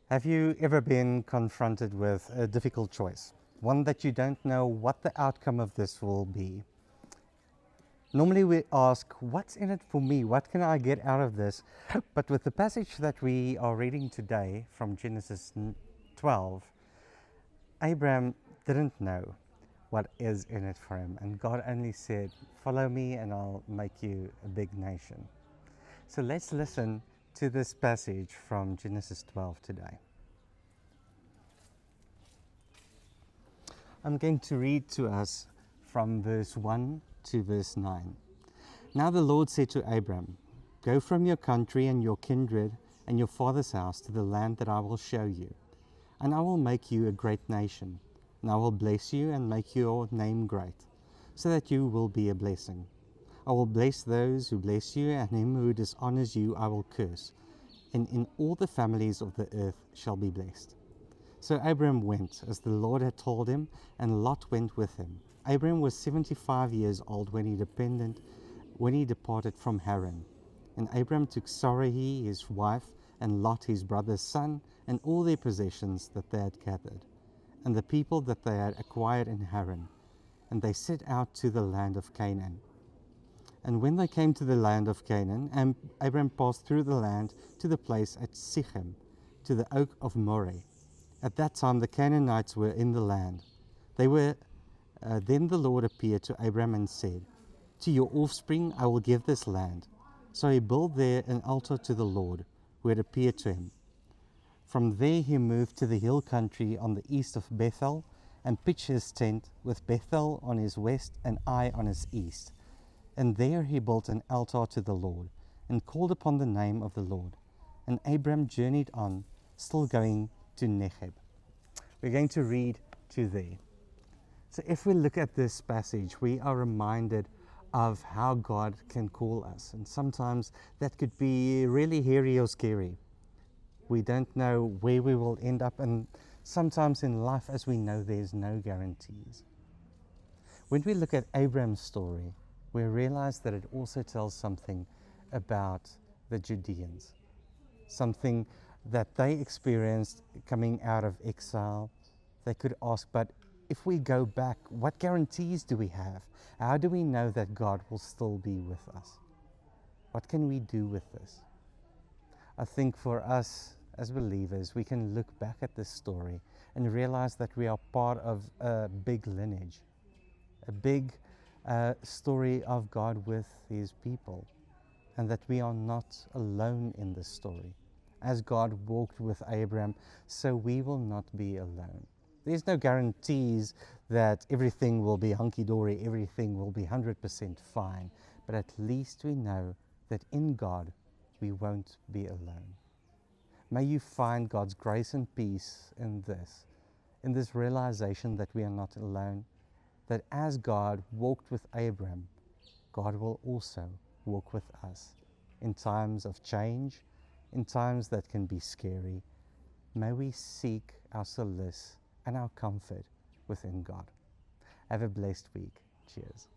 Have you ever been confronted with a difficult choice? One that you don't know what the outcome of this will be. Normally we ask, what's in it for me? What can I get out of this? But with the passage that we are reading today from Genesis 12, Abraham didn't know what is in it for him. And God only said, follow me and I'll make you a big nation. So let's listen to this passage from Genesis 12 today. I'm going to read to us from verse 1 to verse 9. Now the Lord said to Abram, go from your country and your kindred and your father's house to the land that I will show you, and I will make you a great nation, and I will bless you and make your name great, so that you will be a blessing. I will bless those who bless you, and him who dishonors you I will curse, and in all the families of the earth shall be blessed. So Abram went, as the Lord had told him, and Lot went with him. Abram was 75 years old when he departed from Haran. And Abram took Sarai his wife, and Lot his brother's son, and all their possessions that they had gathered, and the people that they had acquired in Haran. And they set out to the land of Canaan. And when they came to the land of Canaan, Abram passed through the land to the place at Sichem, to the oak of Moreh. At that time the Canaanites were in the land. Then the Lord appeared to Abram and said, to your offspring I will give this land. So he built there an altar to the Lord, who had appeared to him. From there he moved to the hill country on the east of Bethel, and pitched his tent, with Bethel on his west and Ai on his east. And there he built an altar to the Lord, and called upon the name of the Lord. And Abram journeyed on, still going to Negeb. We're going to read to there. So if we look at this passage, we are reminded of how God can call us. And sometimes that could be really hairy or scary. We don't know where we will end up, and sometimes in life, as we know, there's no guarantees. When we look at Abraham's story, we realize that it also tells something about the Judeans, something that they experienced coming out of exile. They could ask, but if we go back, what guarantees do we have? How do we know that God will still be with us? What can we do with this? I think for us as believers, we can look back at this story and realize that we are part of a big lineage, a big story of God with his people, and that we are not alone in this story. As God walked with Abraham, so we will not be alone. There's no guarantees that everything will be hunky-dory, everything will be 100% fine, but at least we know that in God we won't be alone. May you find God's grace and peace in this realization that we are not alone, that as God walked with Abraham, God will also walk with us in times of change, in times that can be scary. May we seek our solace and our comfort within God. Have a blessed week. Cheers.